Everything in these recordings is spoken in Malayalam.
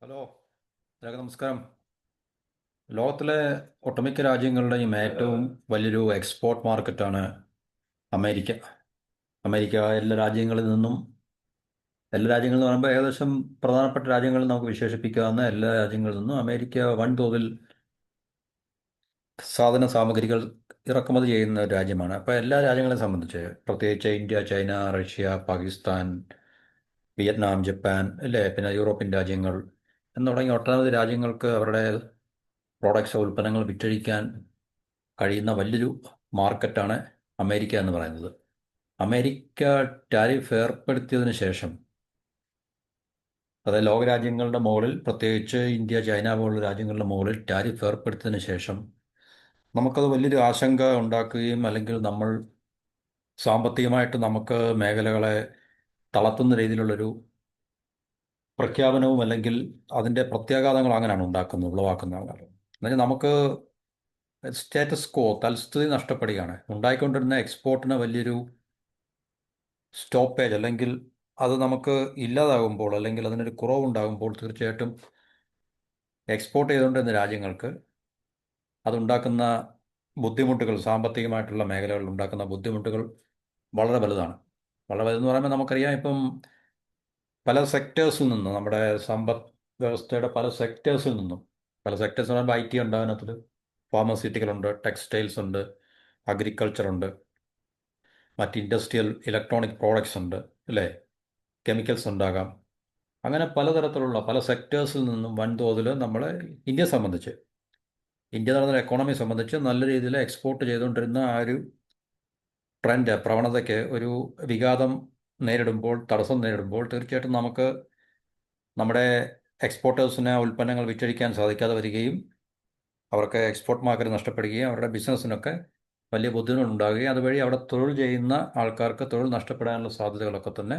ഹലോ, നമസ്കാരം. ലോകത്തിലെ ഒട്ടുമിക്ക രാജ്യങ്ങളുടെയും ഏറ്റവും വലിയൊരു എക്സ്പോർട്ട് മാർക്കറ്റാണ് അമേരിക്ക. അമേരിക്ക എല്ലാ രാജ്യങ്ങളിൽ നിന്ന് പറയുമ്പോൾ ഏകദേശം പ്രധാനപ്പെട്ട രാജ്യങ്ങളിൽ നമുക്ക് വിശേഷിപ്പിക്കാവുന്ന എല്ലാ രാജ്യങ്ങളിൽ നിന്നും അമേരിക്ക വൻതോതിൽ സാധന സാമഗ്രികൾ ഇറക്കുമതി ചെയ്യുന്ന ഒരു രാജ്യമാണ്. അപ്പോൾ എല്ലാ രാജ്യങ്ങളെയും സംബന്ധിച്ച്, പ്രത്യേകിച്ച് India, China, Russia, Pakistan, Vietnam, Japan, അല്ലേ, പിന്നെ യൂറോപ്യൻ രാജ്യങ്ങൾ എന്ന് തുടങ്ങി ഒട്ടനവധി രാജ്യങ്ങൾക്ക് അവരുടെ പ്രോഡക്ട്സ്, ഉൽപ്പന്നങ്ങൾ വിറ്റഴിക്കാൻ കഴിയുന്ന വലിയൊരു മാർക്കറ്റാണ് അമേരിക്ക എന്ന് പറയുന്നത്. അമേരിക്ക ടാരിഫ് ഏർപ്പെടുത്തിയതിന് ശേഷം, അതായത് ലോകരാജ്യങ്ങളുടെ മുകളിൽ, പ്രത്യേകിച്ച് ഇന്ത്യ, ചൈന പോലുള്ള രാജ്യങ്ങളുടെ മുകളിൽ ടാരിഫ് ഏർപ്പെടുത്തിയതിന് ശേഷം നമുക്കത് വലിയൊരു ആശങ്ക ഉണ്ടാക്കുകയും, അല്ലെങ്കിൽ നമ്മൾ സാമ്പത്തികമായിട്ട് നമുക്ക് മേഖലകളെ തളർത്തുന്ന രീതിയിലുള്ളൊരു പ്രഖ്യാപനവും, അല്ലെങ്കിൽ അതിൻ്റെ പ്രത്യാഘാതങ്ങൾ അങ്ങനെയാണ് ഉളവാക്കുന്നത്. എന്നുവെച്ചാൽ നമുക്ക് സ്റ്റാറ്റസ് കോ, തൽസ്ഥിതി നഷ്ടപ്പെടുകയാണ്. ഉണ്ടായിക്കൊണ്ടിരുന്ന എക്സ്പോർട്ടിന് വലിയൊരു സ്റ്റോപ്പേജ്, അല്ലെങ്കിൽ അത് നമുക്ക് ഇല്ലാതാകുമ്പോൾ, അല്ലെങ്കിൽ അതിനൊരു കുറവുണ്ടാകുമ്പോൾ, തീർച്ചയായിട്ടും എക്സ്പോർട്ട് ചെയ്തുകൊണ്ടിരുന്ന രാജ്യങ്ങൾക്ക് അതുണ്ടാക്കുന്ന ബുദ്ധിമുട്ടുകൾ, സാമ്പത്തികമായിട്ടുള്ള മേഖലകളിൽ ഉണ്ടാക്കുന്ന ബുദ്ധിമുട്ടുകൾ വളരെ വലുതാണ്. വളരെ വലുതെന്ന് പറയുമ്പോൾ നമുക്കറിയാം, ഇപ്പം പല സെക്ടേഴ്സിൽ നിന്നും, നമ്മുടെ സമ്പദ് വ്യവസ്ഥയുടെ പല സെക്ടേഴ്സ് എന്ന് പറയുമ്പോൾ IT ഉണ്ട്, അതിനകത്തിൽ ഫാർമസ്യൂട്ടിക്കൽ ഉണ്ട്, ടെക്സ്റ്റൈൽസ് ഉണ്ട്, അഗ്രികൾച്ചർ ഉണ്ട്, മറ്റ് ഇൻഡസ്ട്രിയൽ ഇലക്ട്രോണിക് പ്രോഡക്ട്സ് ഉണ്ട്, അല്ലേ, കെമിക്കൽസ് ഉണ്ടാകാം. അങ്ങനെ പലതരത്തിലുള്ള പല സെക്ടേഴ്സിൽ നിന്നും വൻതോതിൽ ഇന്ത്യ എന്ന് പറയുന്ന എക്കോണമി സംബന്ധിച്ച് നല്ല രീതിയിൽ എക്സ്പോർട്ട് ചെയ്തുകൊണ്ടിരുന്ന ആ ഒരു പ്രവണതയ്ക്ക് ഒരു വിഘാതം തടസ്സം നേരിടുമ്പോൾ, തീർച്ചയായിട്ടും നമുക്ക് നമ്മുടെ എക്സ്പോർട്ടേഴ്സിന് ഉൽപ്പന്നങ്ങൾ വിറ്റഴിക്കാൻ സാധിക്കാതെ വരികയും, അവർക്ക് എക്സ്പോർട്ട് മാർക്കറ്റ് നഷ്ടപ്പെടുകയും, അവരുടെ ബിസിനസ്സിനൊക്കെ വലിയ ബുദ്ധിമുട്ടുകൾ ഉണ്ടാകുകയും, അതുവഴി അവിടെ തൊഴിൽ ചെയ്യുന്ന ആൾക്കാർക്ക് തൊഴിൽ നഷ്ടപ്പെടാനുള്ള സാധ്യതകളൊക്കെ തന്നെ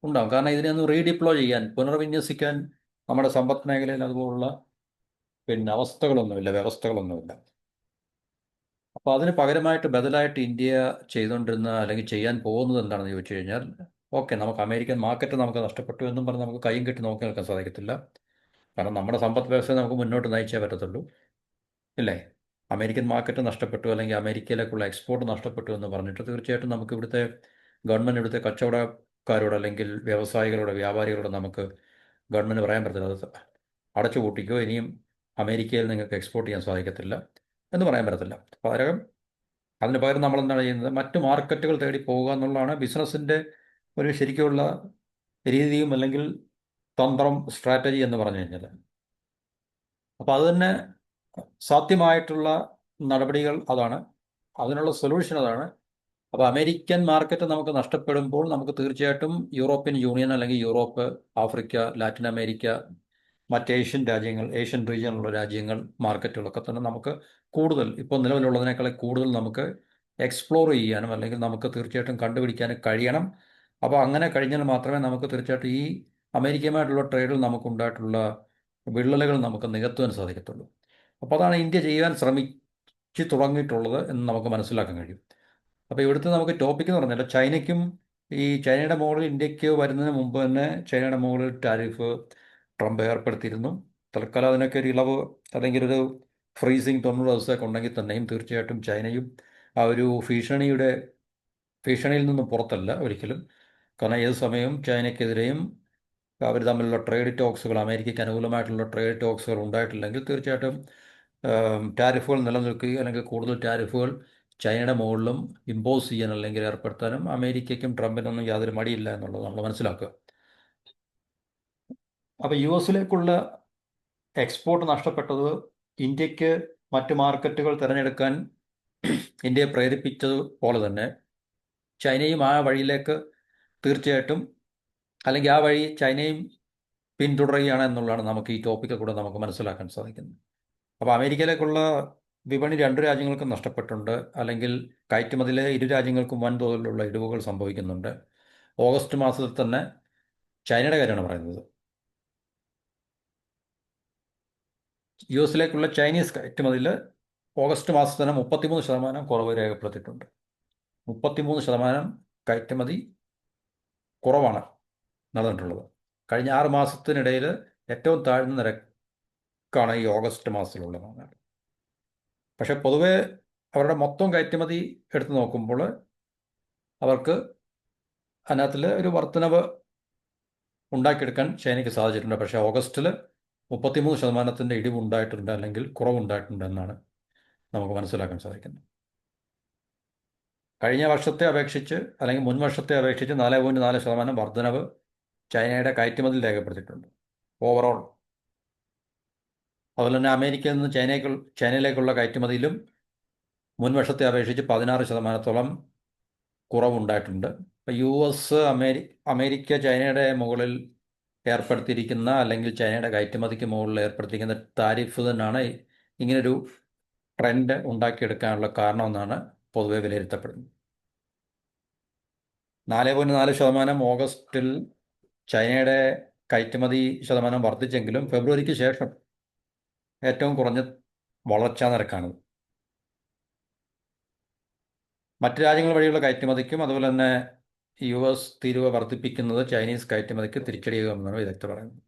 ഉണ്ടാകും. കാരണം ഇതിനെയൊന്ന് റീഡിപ്ലോയ് ചെയ്യാൻ, പുനർവിന്യസിക്കാൻ നമ്മുടെ സമ്പദ് മേഖലയിൽ അതുപോലുള്ള വ്യവസ്ഥകളൊന്നുമില്ല. അപ്പോൾ അതിന് പകരമായിട്ട്, ബദലായിട്ട് ഇന്ത്യ ചെയ്തുകൊണ്ടിരുന്ന, അല്ലെങ്കിൽ ചെയ്യാൻ പോകുന്നത് എന്താണെന്ന് ചോദിച്ചു കഴിഞ്ഞാൽ, ഓക്കെ, നമുക്ക് അമേരിക്കൻ മാർക്കറ്റ് നമുക്ക് നഷ്ടപ്പെട്ടു എന്നും പറഞ്ഞ് നമുക്ക് കൈയും കെട്ടി നോക്കി നിൽക്കാൻ സാധിക്കത്തില്ല. കാരണം നമ്മുടെ സമ്പദ് വ്യവസ്ഥയെ നമുക്ക് മുന്നോട്ട് നയിച്ചേ പറ്റത്തുള്ളൂ, ഇല്ലേ. അമേരിക്കൻ മാർക്കറ്റ് നഷ്ടപ്പെട്ടു, അല്ലെങ്കിൽ അമേരിക്കയിലേക്കുള്ള എക്സ്പോർട്ട് നഷ്ടപ്പെട്ടു എന്ന് പറഞ്ഞിട്ട് തീർച്ചയായിട്ടും നമുക്ക് ഇവിടുത്തെ കച്ചവടക്കാരോട്, അല്ലെങ്കിൽ വ്യാപാരികളോട് നമുക്ക് ഗവൺമെൻറ് പറയാൻ പറ്റത്തില്ല, അത് അടച്ചുപൂട്ടിക്കോ, ഇനിയും അമേരിക്കയിൽ നിങ്ങൾക്ക് എക്സ്പോർട്ട് ചെയ്യാൻ സാധിക്കത്തില്ല എന്ന് പറയാൻ പറ്റത്തില്ല. അതിന് പകരം നമ്മൾ എന്താണ് ചെയ്യുന്നത്? മറ്റ് മാർക്കറ്റുകൾ തേടി പോകുക എന്നുള്ളതാണ് ബിസിനസ്സിൻ്റെ ഒരു ശരിക്കുള്ള രീതിയും, അല്ലെങ്കിൽ സ്ട്രാറ്റജി എന്ന് പറഞ്ഞു കഴിഞ്ഞാൽ. അപ്പോൾ അത് തന്നെ സാധ്യമായിട്ടുള്ള നടപടികൾ അതാണ്, അതിനുള്ള സൊല്യൂഷൻ അതാണ്. അപ്പോൾ അമേരിക്കൻ മാർക്കറ്റ് നമുക്ക് നഷ്ടപ്പെടുമ്പോൾ, നമുക്ക് തീർച്ചയായിട്ടും യൂറോപ്യൻ യൂണിയൻ, അല്ലെങ്കിൽ യൂറോപ്പ്, ആഫ്രിക്ക, ലാറ്റിൻ അമേരിക്ക, മറ്റ് ഏഷ്യൻ റീജിയനിലുള്ള രാജ്യങ്ങൾ, മാർക്കറ്റുകളൊക്കെ തന്നെ നമുക്ക് കൂടുതൽ, ഇപ്പോൾ നിലവിലുള്ളതിനേക്കാൾ കൂടുതൽ നമുക്ക് എക്സ്പ്ലോർ ചെയ്യാനും, അല്ലെങ്കിൽ നമുക്ക് തീർച്ചയായിട്ടും കണ്ടുപിടിക്കാനും കഴിയണം. അപ്പോൾ അങ്ങനെ കഴിഞ്ഞാൽ മാത്രമേ നമുക്ക് തീർച്ചയായിട്ടും ഈ അമേരിക്കയുമായിട്ടുള്ള ട്രേഡിൽ നമുക്കുണ്ടായിട്ടുള്ള വിള്ളലുകൾ നമുക്ക് നികത്തുവാൻ സാധിക്കത്തുള്ളൂ. അപ്പോൾ അതാണ് ഇന്ത്യ ചെയ്യാൻ ശ്രമിച്ചു തുടങ്ങിയിട്ടുള്ളത് എന്ന് നമുക്ക് മനസ്സിലാക്കാൻ കഴിയും. അപ്പോൾ ഇവിടുത്തെ നമുക്ക് ടോപ്പിക് എന്ന് പറഞ്ഞാൽ, ചൈനയുടെ മുകളിൽ ഇന്ത്യക്ക് വരുന്നതിന് മുമ്പ് തന്നെ ചൈനയുടെ മുകളിൽ ടാരിഫ് ട്രംപ് ഏർപ്പെടുത്തിയിരുന്നു. തൽക്കാലം അതിനൊക്കെ ഒരു ഇളവ്, അല്ലെങ്കിൽ ഒരു ഫ്രീസിങ് 90 ദിവസമൊക്കെ ഉണ്ടെങ്കിൽ തന്നെയും, തീർച്ചയായിട്ടും ചൈനയും ആ ഒരു ഭീഷണിയിൽ നിന്നും പുറത്തല്ല ഒരിക്കലും. കാരണം ഏത് സമയവും ചൈനയ്ക്കെതിരെയും അവർ തമ്മിലുള്ള അമേരിക്കയ്ക്ക് അനുകൂലമായിട്ടുള്ള ട്രേഡ് ടോക്സുകൾ ഉണ്ടായിട്ടില്ലെങ്കിൽ, തീർച്ചയായിട്ടും ടാരിഫുകൾ നിലനിൽക്കുകയും, അല്ലെങ്കിൽ കൂടുതൽ ടാരിഫുകൾ ചൈനയുടെ മുകളിലും ഇമ്പോസ് ചെയ്യാൻ, അല്ലെങ്കിൽ ഏർപ്പെടുത്താനും അമേരിക്കയ്ക്കും ട്രംപിനൊന്നും യാതൊരു മടിയില്ല എന്നുള്ളത് നമ്മൾ മനസ്സിലാക്കുക. അപ്പോൾ US എക്സ്പോർട്ട് നഷ്ടപ്പെട്ടത് ഇന്ത്യക്ക് മറ്റ് മാർക്കറ്റുകൾ തിരഞ്ഞെടുക്കാൻ ഇന്ത്യയെ പ്രേരിപ്പിച്ചതുപോലെ തന്നെ, ചൈനയും ആ വഴിയിലേക്ക് തീർച്ചയായിട്ടും, അല്ലെങ്കിൽ ആ വഴി ചൈനയും പിന്തുടരുകയാണ് എന്നുള്ളതാണ് നമുക്ക് ഈ ടോപ്പിക്കിൽ കൂടെ നമുക്ക് മനസ്സിലാക്കാൻ സാധിക്കുന്നത്. അപ്പോൾ അമേരിക്കയിലേക്കുള്ള വിപണി രണ്ട് രാജ്യങ്ങൾക്കും നഷ്ടപ്പെട്ടിട്ടുണ്ട്, അല്ലെങ്കിൽ കയറ്റുമതിയിലെ ഇരു രാജ്യങ്ങൾക്കും വൻതോതിലുള്ള ഇടിവുകൾ സംഭവിക്കുന്നുണ്ട്. ഓഗസ്റ്റ് മാസത്തിൽ തന്നെ, ചൈനയുടെ കാര്യമാണ് പറയുന്നത്, US ചൈനീസ് കയറ്റുമതിയിൽ ഓഗസ്റ്റ് മാസത്തിൽ തന്നെ 33% കുറവ് രേഖപ്പെടുത്തിയിട്ടുണ്ട്. 33% കയറ്റുമതി കുറവാണ് നടന്നിട്ടുള്ളത്. കഴിഞ്ഞ 6 മാസത്തിനിടയിൽ ഏറ്റവും താഴ്ന്ന നിരക്കാണ് ഈ ഓഗസ്റ്റ് മാസത്തിലുള്ളത്. പക്ഷെ പൊതുവെ അവരുടെ മൊത്തം കയറ്റുമതി എടുത്തു നോക്കുമ്പോൾ അവർക്ക് അതിനകത്തിൽ ഒരു വർധനവ് ഉണ്ടാക്കിയെടുക്കാൻ ചൈനയ്ക്ക് സാധിച്ചിട്ടുണ്ട്. പക്ഷേ ഓഗസ്റ്റിൽ 33% ഇടിവുണ്ടായിട്ടുണ്ട്, അല്ലെങ്കിൽ കുറവുണ്ടായിട്ടുണ്ട് എന്നാണ് നമുക്ക് മനസ്സിലാക്കാൻ സാധിക്കുന്നത്. കഴിഞ്ഞ വർഷത്തെ അപേക്ഷിച്ച് അല്ലെങ്കിൽ മുൻ വർഷത്തെ അപേക്ഷിച്ച് 4.4% വർധനവ് ചൈനയുടെ കയറ്റുമതിയിൽ രേഖപ്പെടുത്തിയിട്ടുണ്ട് ഓവറോൾ. അതുപോലെ തന്നെ അമേരിക്കയിൽ നിന്ന് ചൈനയിലേക്കുള്ള കയറ്റുമതിയിലും മുൻ വർഷത്തെ അപേക്ഷിച്ച് 16%-ഓളം കുറവുണ്ടായിട്ടുണ്ട്. ഇപ്പോൾ അമേരിക്ക ചൈനയുടെ മുകളിൽ ഏർപ്പെടുത്തിയിരിക്കുന്ന, അല്ലെങ്കിൽ ചൈനയുടെ കയറ്റുമതിക്ക് മുകളിൽ ഏർപ്പെടുത്തിയിരിക്കുന്ന താരിഫ് തന്നെയാണ് ഇങ്ങനൊരു ട്രെൻഡ് ഉണ്ടാക്കിയെടുക്കാനുള്ള കാരണമെന്നാണ് പൊതുവെ വിലയിരുത്തപ്പെടുന്നത്. 4.4% ഓഗസ്റ്റിൽ ചൈനയുടെ കയറ്റുമതി ശതമാനം വർദ്ധിച്ചെങ്കിലും ഫെബ്രുവരിക്ക് ശേഷം ഏറ്റവും കുറഞ്ഞ വളർച്ചാ നിരക്കാണിത്. മറ്റ് രാജ്യങ്ങൾ വഴിയുള്ള കയറ്റുമതിക്കും അതുപോലെ തന്നെ US തീരുവ വർദ്ധിപ്പിക്കുന്നത് ചൈനീസ് കയറ്റുമതിക്ക് തിരിച്ചടിയാകുമെന്നാണ് വിദഗ്ധർ പറയുന്നത്.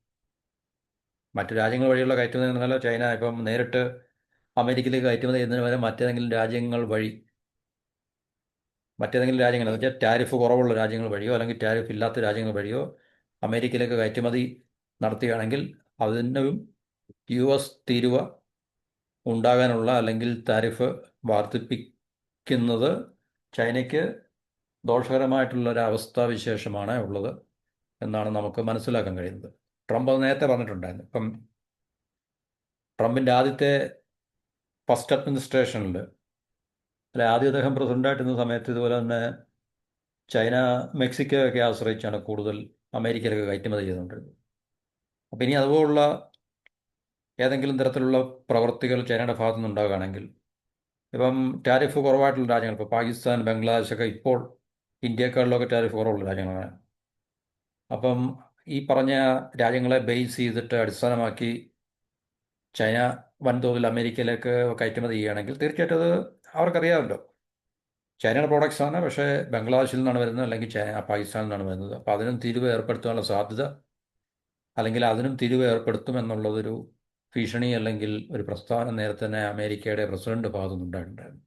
മറ്റു രാജ്യങ്ങൾ വഴിയുള്ള കയറ്റുമതി എന്നല്ല, ചൈന ഇപ്പം നേരിട്ട് അമേരിക്കയിലേക്ക് കയറ്റുമതി ചെയ്യുന്നതിന് പകരം മറ്റേതെങ്കിലും രാജ്യങ്ങൾ എന്ന് വെച്ചാൽ ടാരിഫ് കുറവുള്ള രാജ്യങ്ങൾ വഴിയോ അല്ലെങ്കിൽ ടാരിഫ് ഇല്ലാത്ത രാജ്യങ്ങൾ വഴിയോ അമേരിക്കയിലേക്ക് കയറ്റുമതി നടത്തുകയാണെങ്കിൽ അതിനും US തീരുവ ഉണ്ടാകാനുള്ള, അല്ലെങ്കിൽ താരിഫ് വർദ്ധിപ്പിക്കുന്നത് ചൈനയ്ക്ക് ദോഷകരമായിട്ടുള്ള ഒരു അവസ്ഥാവിശേഷമാണ് ഉള്ളത് എന്നാണ് നമുക്ക് മനസ്സിലാക്കാൻ കഴിയുന്നത്. ട്രംപ് അത് നേരത്തെ പറഞ്ഞിട്ടുണ്ടായിരുന്നു. ഇപ്പം ട്രംപിൻ്റെ ആദ്യത്തെ ഫസ്റ്റ് അഡ്മിനിസ്ട്രേഷനിൽ, അല്ലെ ആദ്യം അദ്ദേഹം പ്രസിഡൻ്റായിട്ടിരുന്ന സമയത്ത് ഇതുപോലെ തന്നെ ചൈന മെക്സിക്കോ ഒക്കെ ആശ്രയിച്ചാണ് കൂടുതൽ അമേരിക്കയിലൊക്കെ കയറ്റുമതി ചെയ്തുകൊണ്ടിരുന്നത്. അപ്പം ഇനി അതുപോലുള്ള ഏതെങ്കിലും തരത്തിലുള്ള പ്രവൃത്തികൾ ചൈനയുടെ ഭാഗത്തു നിന്നുണ്ടാകുകയാണെങ്കിൽ, ഇപ്പം ടാരിഫ് കുറവായിട്ടുള്ള രാജ്യങ്ങൾ, ഇപ്പോൾ പാകിസ്ഥാൻ, ബംഗ്ലാദേശ് ഒക്കെ ഇപ്പോൾ ഇന്ത്യക്കാരിലൊക്കെ ടാരിഫ് കുറവുള്ള രാജ്യങ്ങളാണ്. അപ്പം ഈ പറഞ്ഞ രാജ്യങ്ങളെ ബേസ് ചെയ്തിട്ട് അടിസ്ഥാനമാക്കി ചൈന വൻതോതിൽ അമേരിക്കയിലേക്ക് കയറ്റുമതി ചെയ്യുകയാണെങ്കിൽ തീർച്ചയായിട്ടും അത് അവർക്കറിയാമല്ലോ, ചൈനയുടെ പ്രോഡക്ട്സ് ആണ്, പക്ഷേ ബംഗ്ലാദേശിൽ നിന്നാണ് വരുന്നത്, അല്ലെങ്കിൽ പാകിസ്ഥാനിൽ നിന്നാണ് വരുന്നത്. അപ്പോൾ അതിനും തീരുവ ഏർപ്പെടുത്താനുള്ള സാധ്യത, അല്ലെങ്കിൽ അതിനും തീരുവ ഏർപ്പെടുത്തും എന്നുള്ളതൊരു ഭീഷണി അല്ലെങ്കിൽ ഒരു പ്രസ്താവന നേരത്തെ തന്നെ അമേരിക്കയുടെ പ്രസിഡന്റ് ഭാഗത്തു നിന്നുണ്ടായിട്ടുണ്ടായിരുന്നു.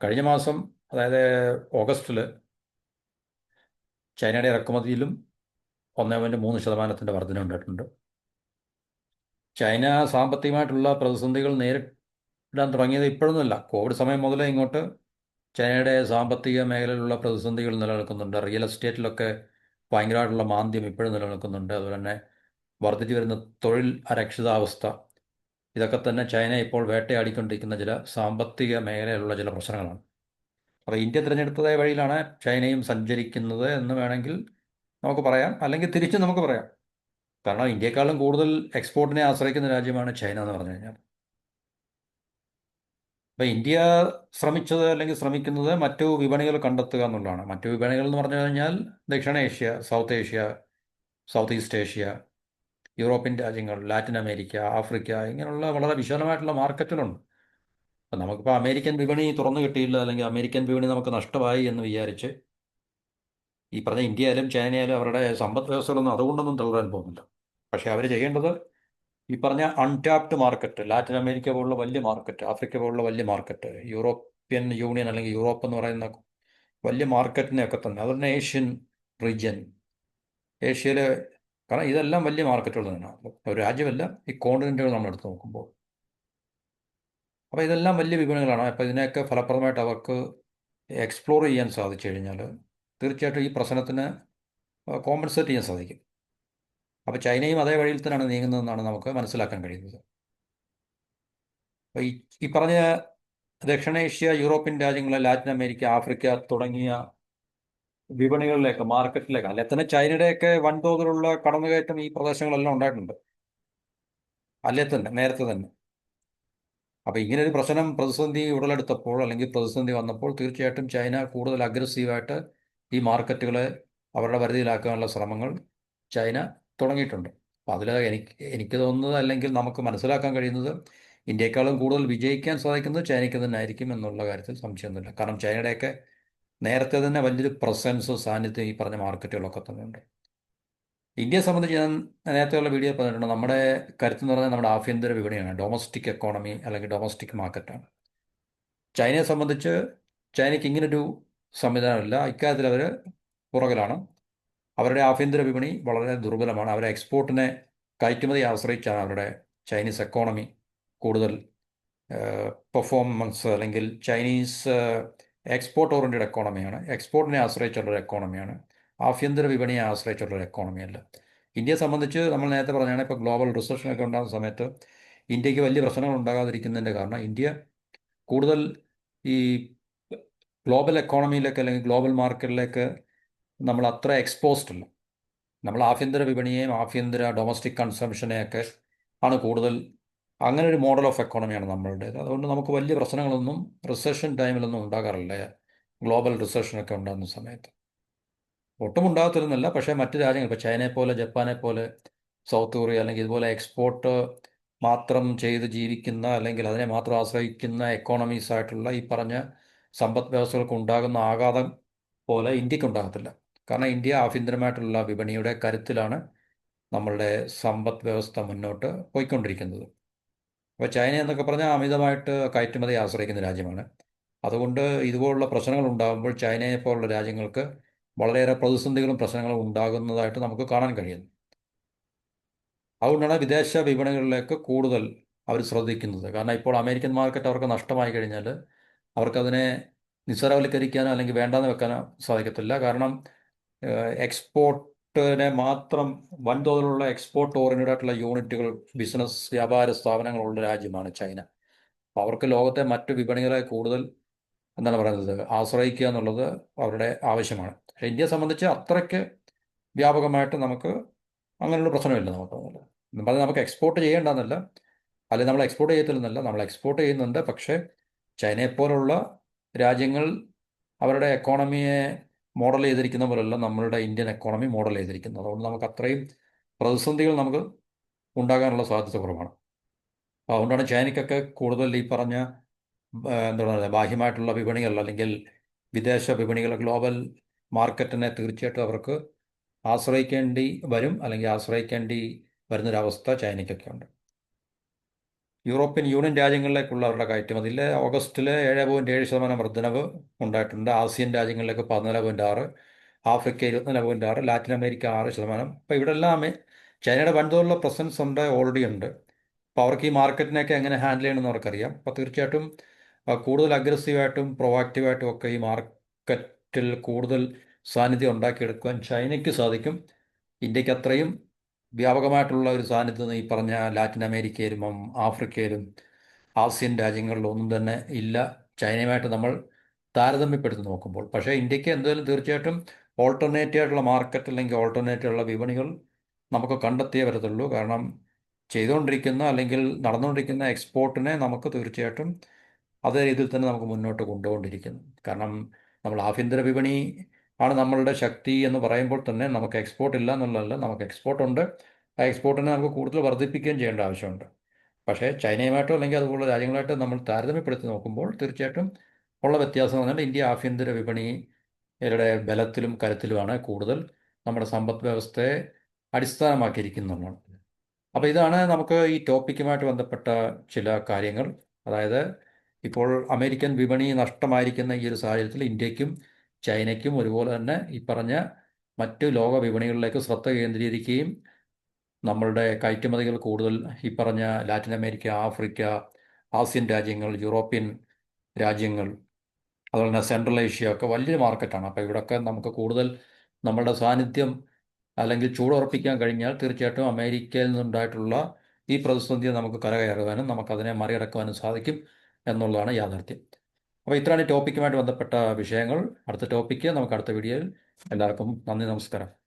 കഴിഞ്ഞ മാസം, അതായത് ഓഗസ്റ്റിൽ, ചൈനയുടെ ഇറക്കുമതിയിലും 1.3% വർധന ഉണ്ടായിട്ടുണ്ട്. ചൈന സാമ്പത്തികമായിട്ടുള്ള പ്രതിസന്ധികൾ നേരിടാൻ തുടങ്ങിയത് ഇപ്പോഴൊന്നുമല്ല, കോവിഡ് സമയം മുതലേ ഇങ്ങോട്ട് ചൈനയുടെ സാമ്പത്തിക മേഖലയിലുള്ള പ്രതിസന്ധികൾ നിലനിൽക്കുന്നുണ്ട്. റിയൽ എസ്റ്റേറ്റിലൊക്കെ ഭയങ്കരമായിട്ടുള്ള മാന്ദ്യം ഇപ്പോഴും നിലനിൽക്കുന്നുണ്ട്. അതുപോലെ തന്നെ വർദ്ധിച്ചു വരുന്ന തൊഴിൽ അരക്ഷിതാവസ്ഥ, ഇതൊക്കെ തന്നെ ചൈന ഇപ്പോൾ വേട്ടയാടിക്കൊണ്ടിരിക്കുന്ന ചില സാമ്പത്തിക മേഖലയിലുള്ള ചില പ്രശ്നങ്ങളാണ്. അപ്പോൾ ഇന്ത്യ തിരഞ്ഞെടുത്തതായ വഴിയിലാണ് ചൈനയും സഞ്ചരിക്കുന്നത് എന്ന് വേണമെങ്കിൽ നമുക്ക് പറയാം, അല്ലെങ്കിൽ തിരിച്ച് നമുക്ക് പറയാം. കാരണം ഇന്ത്യയെക്കാളും കൂടുതൽ എക്സ്പോർട്ടിനെ ആശ്രയിക്കുന്ന രാജ്യമാണ് ചൈന എന്ന് പറഞ്ഞു കഴിഞ്ഞാൽ. അപ്പോൾ ഇന്ത്യ ശ്രമിച്ചത് അല്ലെങ്കിൽ ശ്രമിക്കുന്നത് മറ്റു വിപണികൾ കണ്ടെത്തുക എന്നുള്ളതാണ്. മറ്റു വിപണികൾ എന്ന് പറഞ്ഞു കഴിഞ്ഞാൽ ദക്ഷിണേഷ്യ, south Asia, south east Asia, European രാജ്യങ്ങൾ, ലാറ്റിൻ അമേരിക്ക, ആഫ്രിക്ക, ഇങ്ങനെയുള്ള വളരെ വിശാലമായിട്ടുള്ള മാർക്കറ്റുകളുണ്ട്. അപ്പം നമുക്കിപ്പോൾ അമേരിക്കൻ വിപണി തുറന്നു കിട്ടിയില്ല, അല്ലെങ്കിൽ അമേരിക്കൻ വിപണി നമുക്ക് നഷ്ടമായി എന്ന് വിചാരിച്ച് ഈ പറഞ്ഞ ഇന്ത്യയായാലും ചൈനയായാലും അവരുടെ സമ്പദ് വ്യവസ്ഥകളൊന്നും അതുകൊണ്ടൊന്നും തളരാൻ പോകുന്നില്ല. പക്ഷേ അവർ ചെയ്യേണ്ടത് ഈ പറഞ്ഞ അൺടാപ്ഡ് മാർക്കറ്റ്, ലാറ്റിൻ അമേരിക്ക പോലുള്ള വലിയ മാർക്കറ്റ്, ആഫ്രിക്ക പോലുള്ള വലിയ മാർക്കറ്റ്, യൂറോപ്യൻ യൂണിയൻ അല്ലെങ്കിൽ യൂറോപ്പ് എന്ന് പറയുന്ന വലിയ മാർക്കറ്റിനെയൊക്കെ തന്നെ, അതുപോലെ ഏഷ്യൻ റീജിയൻ, ഏഷ്യയിലെ, കാരണം ഇതെല്ലാം വലിയ മാർക്കറ്റുകൾ തന്നെയാണ്. ഒരു രാജ്യമല്ല, ഈ കോണ്ടിനെൻറ്റുകൾ നമ്മൾ എടുത്ത് നോക്കുമ്പോൾ. അപ്പോൾ ഇതെല്ലാം വലിയ വിപണികളാണ്. അപ്പോൾ ഇതിനെയൊക്കെ ഫലപ്രദമായിട്ട് അവർക്ക് എക്സ്പ്ലോർ ചെയ്യാൻ സാധിച്ചു കഴിഞ്ഞാൽ തീർച്ചയായിട്ടും ഈ പ്രശ്നത്തിന് കോമ്പൻസേറ്റ് ചെയ്യാൻ സാധിക്കും. അപ്പോൾ ചൈനയും അതേ വഴിയിൽ തന്നെയാണ് നീങ്ങുന്നതെന്നാണ് നമുക്ക് മനസ്സിലാക്കാൻ കഴിയുന്നത്. അപ്പോൾ ഈ പറഞ്ഞ ദക്ഷിണേഷ്യ, യൂറോപ്യൻ രാജ്യങ്ങൾ, ലാറ്റിൻ അമേരിക്ക, ആഫ്രിക്ക തുടങ്ങിയ വിപണികളിലേക്ക്, മാർക്കറ്റിലേക്ക്, അല്ലെ തന്നെ ചൈനയുടെയൊക്കെ വൻതോതിലുള്ള കടന്നുകയറ്റം ഈ പ്രദേശങ്ങളെല്ലാം ഉണ്ടായിട്ടുണ്ട്, അല്ലേ തന്നെ നേരത്തെ തന്നെ. അപ്പോൾ ഇങ്ങനൊരു പ്രതിസന്ധി ഉടലെടുത്തപ്പോൾ, അല്ലെങ്കിൽ പ്രതിസന്ധി വന്നപ്പോൾ തീർച്ചയായിട്ടും ചൈന കൂടുതൽ അഗ്രസീവായിട്ട് ഈ മാർക്കറ്റുകളെ അവരുടെ പരിധിയിലാക്കാനുള്ള ശ്രമങ്ങൾ ചൈന തുടങ്ങിയിട്ടുണ്ട്. അപ്പോൾ അതിൽ എനിക്ക് തോന്നുന്നത്, അല്ലെങ്കിൽ നമുക്ക് മനസ്സിലാക്കാൻ കഴിയുന്നത്, ഇന്ത്യയെക്കാളും കൂടുതൽ വിജയിക്കാൻ സാധിക്കുന്നത് ചൈനയ്ക്ക് തന്നെ ആയിരിക്കും എന്നുള്ള കാര്യത്തിൽ സംശയമൊന്നുമില്ല. കാരണം ചൈനയുടെയൊക്കെ നേരത്തെ തന്നെ വലിയൊരു പ്രസൻസ്, സാന്നിധ്യം ഈ പറഞ്ഞ മാർക്കറ്റുകളൊക്കെ തന്നെ ഉണ്ട്. ഇന്ത്യയെ സംബന്ധിച്ച് ഞാൻ നേരത്തെയുള്ള വീഡിയോ പറഞ്ഞിട്ടുണ്ട്. നമ്മുടെ കരുത്തെന്ന് പറഞ്ഞാൽ നമ്മുടെ ആഭ്യന്തര വിപണിയാണ്, ഡൊമസ്റ്റിക് എക്കോണമി അല്ലെങ്കിൽ ഡൊമസ്റ്റിക് മാർക്കറ്റാണ്. ചൈനയെ സംബന്ധിച്ച് ചൈനയ്ക്ക് ഇങ്ങനൊരു സംവിധാനമില്ല. ഇക്കാര്യത്തിൽ അവർ പുറകിലാണ്. അവരുടെ ആഭ്യന്തര വിപണി വളരെ ദുർബലമാണ്. അവരെ എക്സ്പോർട്ടിനെ, കയറ്റുമതിയെ ആശ്രയിച്ചാണ് അവരുടെ ചൈനീസ് എക്കോണമി കൂടുതൽ പെർഫോമൻസ്, അല്ലെങ്കിൽ ചൈനീസ് എക്സ്പോർട്ട് ഓറിയൻറ്റഡ് എക്കോണമിയാണ്. എക്സ്പോർട്ടിനെ ആശ്രയിച്ചുള്ളൊരു എക്കോണമിയാണ്, ആഭ്യന്തര വിപണിയെ ആശ്രയിച്ചുള്ളൊരു എക്കോണമിയല്ല. ഇന്ത്യയെ സംബന്ധിച്ച് നമ്മൾ നേരത്തെ പറഞ്ഞാണ്, ഇപ്പോൾ ഗ്ലോബൽ റിസഷനൊക്കെ ഉണ്ടാകുന്ന സമയത്ത് ഇന്ത്യക്ക് വലിയ പ്രശ്നങ്ങൾ ഉണ്ടാകാതിരിക്കുന്നതിൻ്റെ കാരണം ഇന്ത്യ കൂടുതൽ ഈ ഗ്ലോബൽ എക്കോണമിയിലേക്ക് അല്ലെങ്കിൽ ഗ്ലോബൽ മാർക്കറ്റിലേക്ക് നമ്മൾ അത്ര എക്സ്പോസ്ഡ് അല്ല. നമ്മൾ ആഭ്യന്തര വിപണിയെയും ആഭ്യന്തര ഡൊമസ്റ്റിക് കൺസംഷനെയൊക്കെ ആണ് കൂടുതൽ. അങ്ങനെ ഒരു മോഡൽ ഓഫ് എക്കോണമിയാണ് നമ്മളുടേത്. അതുകൊണ്ട് നമുക്ക് വലിയ പ്രശ്നങ്ങളൊന്നും റിസഷൻ ടൈമിലൊന്നും ഉണ്ടാകാറില്ല. ഗ്ലോബൽ റിസഷനൊക്കെ ഉണ്ടാകുന്ന സമയത്ത് ഒട്ടും ഉണ്ടാകത്തില്ലെന്നല്ല, പക്ഷേ മറ്റ് രാജ്യങ്ങൾ ഇപ്പോൾ ചൈനയെ പോലെ, ജപ്പാനെ പോലെ, സൗത്ത് കൊറിയ അല്ലെങ്കിൽ ഇതുപോലെ എക്സ്പോർട്ട് മാത്രം ചെയ്ത് ജീവിക്കുന്ന അല്ലെങ്കിൽ അതിനെ മാത്രം ആശ്രയിക്കുന്ന എക്കോണമീസ് ആയിട്ടുള്ള ഈ പറഞ്ഞ സമ്പദ് വ്യവസ്ഥകൾക്ക് ഉണ്ടാകുന്ന ആഘാതം പോലെ ഇന്ത്യക്ക് ഉണ്ടാകത്തില്ല. കാരണം ഇന്ത്യ ആഭ്യന്തരമായിട്ടുള്ള വിപണിയുടെ കരുത്തിലാണ് നമ്മളുടെ സമ്പദ് വ്യവസ്ഥ മുന്നോട്ട് പോയിക്കൊണ്ടിരിക്കുന്നത്. അപ്പോൾ ചൈന എന്നൊക്കെ പറഞ്ഞാൽ അമിതമായിട്ട് കയറ്റുമതി ആശ്രയിക്കുന്ന രാജ്യമാണ്. അതുകൊണ്ട് ഇതുപോലുള്ള പ്രശ്നങ്ങൾ ഉണ്ടാകുമ്പോൾ ചൈനയെ പോലുള്ള രാജ്യങ്ങൾക്ക് വളരെയേറെ പ്രതിസന്ധികളും പ്രശ്നങ്ങളും ഉണ്ടാകുന്നതായിട്ട് നമുക്ക് കാണാൻ കഴിയുന്നു. അതുകൊണ്ടാണ് വിദേശ വിപണികളിലേക്ക് കൂടുതൽ അവർ ശ്രദ്ധിക്കുന്നത്. കാരണം ഇപ്പോൾ അമേരിക്കൻ മാർക്കറ്റ് അവർക്ക് നഷ്ടമായി കഴിഞ്ഞാൽ അവർക്കതിനെ നിസ്സാരവൽക്കരിക്കാനോ അല്ലെങ്കിൽ വേണ്ടാന്ന് വെക്കാനോ സാധിക്കത്തില്ല. കാരണം എക്സ്പോർട്ടിനെ മാത്രം, വൻതോതിലുള്ള എക്സ്പോർട്ട് ഓറിയൻറ്റഡ് ആയിട്ടുള്ള യൂണിറ്റുകൾ, ബിസിനസ് വ്യാപാര സ്ഥാപനങ്ങളുള്ള രാജ്യമാണ് ചൈന. അപ്പോൾ അവർക്ക് ലോകത്തെ മറ്റു വിപണികളെ കൂടുതൽ, എന്താണ് പറയുന്നത്, ആശ്രയിക്കുക എന്നുള്ളത് അവരുടെ ആവശ്യമാണ്. പക്ഷേ ഇന്ത്യയെ സംബന്ധിച്ച് അത്രയ്ക്ക് വ്യാപകമായിട്ട് നമുക്ക് അങ്ങനെയുള്ള പ്രശ്നമില്ല. നമുക്ക് എന്നും പറഞ്ഞാൽ നമുക്ക് എക്സ്പോർട്ട് ചെയ്യേണ്ടെന്നല്ല, അല്ലെങ്കിൽ നമ്മൾ എക്സ്പോർട്ട് ചെയ്യത്തില്ലെന്നല്ല, നമ്മൾ എക്സ്പോർട്ട് ചെയ്യുന്നുണ്ട്. പക്ഷേ ചൈനയെപ്പോലുള്ള രാജ്യങ്ങൾ അവരുടെ എക്കോണമിയെ മോഡൽ ചെയ്തിരിക്കുന്ന പോലെയല്ല നമ്മളുടെ ഇന്ത്യൻ എക്കോണമി മോഡൽ ചെയ്തിരിക്കുന്നത്. അതുകൊണ്ട് നമുക്ക് അത്രയും പ്രതിസന്ധികൾ നമുക്ക് ഉണ്ടാകാനുള്ള സാധ്യത കുറവാണ്. അപ്പോൾ അതുകൊണ്ടാണ് ചൈനയ്ക്കൊക്കെ കൂടുതൽ ഈ പറഞ്ഞ എന്താ പറയുക, ബാഹ്യമായിട്ടുള്ള വിപണികൾ അല്ലെങ്കിൽ വിദേശ വിപണികൾ, ഗ്ലോബൽ മാർക്കറ്റിനെ തീർച്ചയായിട്ടും അവർക്ക് ആശ്രയിക്കേണ്ടി വരും, അല്ലെങ്കിൽ ആശ്രയിക്കേണ്ടി വരുന്നൊരവസ്ഥ ചൈനയ്ക്കൊക്കെ ഉണ്ട്. യൂറോപ്യൻ യൂണിയൻ രാജ്യങ്ങളിലേക്കുള്ള അവരുടെ കയറ്റുമതിയിൽ ഓഗസ്റ്റിൽ 7.7% വർധനവ് ഉണ്ടായിട്ടുണ്ട്. ആസിയൻ രാജ്യങ്ങളിലേക്ക് 14.6, ആഫ്രിക്ക 24.6, ലാറ്റിൻ അമേരിക്ക 6%. അപ്പോൾ ഇവിടെ എല്ലാം ചൈനയുടെ വൻതോതിലുള്ള പ്രസൻസ് ഉണ്ട്, ഓൾറെഡി ഉണ്ട്. അപ്പോൾ അവർക്ക് ഈ മാർക്കറ്റിനെയൊക്കെ എങ്ങനെ ഹാൻഡിൽ ചെയ്യണമെന്ന് അവർക്കറിയാം. അപ്പോൾ തീർച്ചയായിട്ടും കൂടുതൽ അഗ്രസീവായിട്ടും പ്രൊവാക്റ്റീവായിട്ടും ഒക്കെ ഈ മാർക്കറ്റിൽ കൂടുതൽ സാന്നിധ്യം ഉണ്ടാക്കിയെടുക്കുവാൻ ചൈനയ്ക്ക് സാധിക്കും. ഇന്ത്യക്ക് അത്രയും വ്യാപകമായിട്ടുള്ള ഒരു സാന്നിധ്യം ഈ പറഞ്ഞ ലാറ്റിൻ അമേരിക്കയിലും ആഫ്രിക്കയിലും ആസിയൻ രാജ്യങ്ങളിലും ഒന്നും തന്നെ ഇല്ല, ചൈനയുമായിട്ട് നമ്മൾ താരതമ്യപ്പെടുത്തി നോക്കുമ്പോൾ. പക്ഷേ ഇന്ത്യക്ക് എന്തായാലും തീർച്ചയായിട്ടും ഓൾട്ടർനേറ്റീവ് ആയിട്ടുള്ള മാർക്കറ്റ് അല്ലെങ്കിൽ ഓൾട്ടർനേറ്റീവ് ഉള്ള വിപണികൾ നമുക്ക് കണ്ടെത്തിയേ വരത്തുള്ളൂ. കാരണം ചെയ്തുകൊണ്ടിരിക്കുന്ന അല്ലെങ്കിൽ നടന്നുകൊണ്ടിരിക്കുന്ന എക്സ്പോർട്ടിനെ നമുക്ക് തീർച്ചയായിട്ടും അതേ രീതിയിൽ തന്നെ നമുക്ക് മുന്നോട്ട് കൊണ്ടുകൊണ്ടിരിക്കുന്നു. കാരണം നമ്മൾ ആഭ്യന്തര വിപണി ആണ് നമ്മളുടെ ശക്തി എന്ന് പറയുമ്പോൾ തന്നെ നമുക്ക് എക്സ്പോർട്ട് ഇല്ല എന്നുള്ളതല്ല, നമുക്ക് എക്സ്പോർട്ട് ഉണ്ട്. ആ എക്സ്പോർട്ടിനെ നമുക്ക് കൂടുതൽ വർദ്ധിപ്പിക്കുകയും ചെയ്യേണ്ട ആവശ്യമുണ്ട്. പക്ഷേ ചൈനയുമായിട്ടോ അല്ലെങ്കിൽ അതുപോലുള്ള രാജ്യങ്ങളായിട്ട് നമ്മൾ താരതമ്യപ്പെടുത്തി നോക്കുമ്പോൾ തീർച്ചയായിട്ടും ഉള്ള വ്യത്യാസം എന്ന് പറഞ്ഞാൽ ഇന്ത്യ ആഭ്യന്തര വിപണിയുടെ ബലത്തിലും കരുത്തിലുമാണ് കൂടുതൽ നമ്മുടെ സമ്പദ് വ്യവസ്ഥയെ അടിസ്ഥാനമാക്കിയിരിക്കുന്നതാണ്. അപ്പോൾ ഇതാണ് നമുക്ക് ഈ ടോപ്പിക്കുമായിട്ട് ബന്ധപ്പെട്ട ചില കാര്യങ്ങൾ. അതായത് ഇപ്പോൾ അമേരിക്കൻ വിപണി നഷ്ടമായിരിക്കുന്ന ഈ ഒരു സാഹചര്യത്തിൽ ഇന്ത്യക്കും ചൈനയ്ക്കും ഒരുപോലെ തന്നെ ഈ പറഞ്ഞ മറ്റു ലോക വിപണികളിലേക്ക് ശ്രദ്ധ കേന്ദ്രീകരിക്കുകയും നമ്മളുടെ കയറ്റുമതികൾ കൂടുതൽ ഈ പറഞ്ഞ ലാറ്റിൻ അമേരിക്ക, ആഫ്രിക്ക, ആസിയൻ രാജ്യങ്ങൾ, യൂറോപ്യൻ രാജ്യങ്ങൾ, അതുപോലെ തന്നെ സെൻട്രൽ ഏഷ്യ ഒക്കെ വലിയൊരു മാർക്കറ്റാണ്. അപ്പോൾ ഇവിടെയൊക്കെ നമുക്ക് കൂടുതൽ നമ്മളുടെ സാന്നിധ്യം അല്ലെങ്കിൽ ചൂടുറപ്പിക്കാൻ കഴിഞ്ഞാൽ തീർച്ചയായിട്ടും അമേരിക്കയിൽ നിന്നുണ്ടായിട്ടുള്ള ഈ പ്രതിസന്ധിയെ നമുക്ക് കരകയറുവാനും നമുക്കതിനെ മറികടക്കുവാനും സാധിക്കും എന്നുള്ളതാണ് യാഥാർത്ഥ്യം. അപ്പോൾ ഇത്രയാണ് ഈ ടോപ്പിക്കുമായിട്ട് ബന്ധപ്പെട്ട വിഷയങ്ങൾ. അടുത്ത ടോപ്പിക്ക് നമുക്ക് അടുത്ത വീഡിയോയിൽ. എല്ലാവർക്കും നന്ദി, നമസ്കാരം.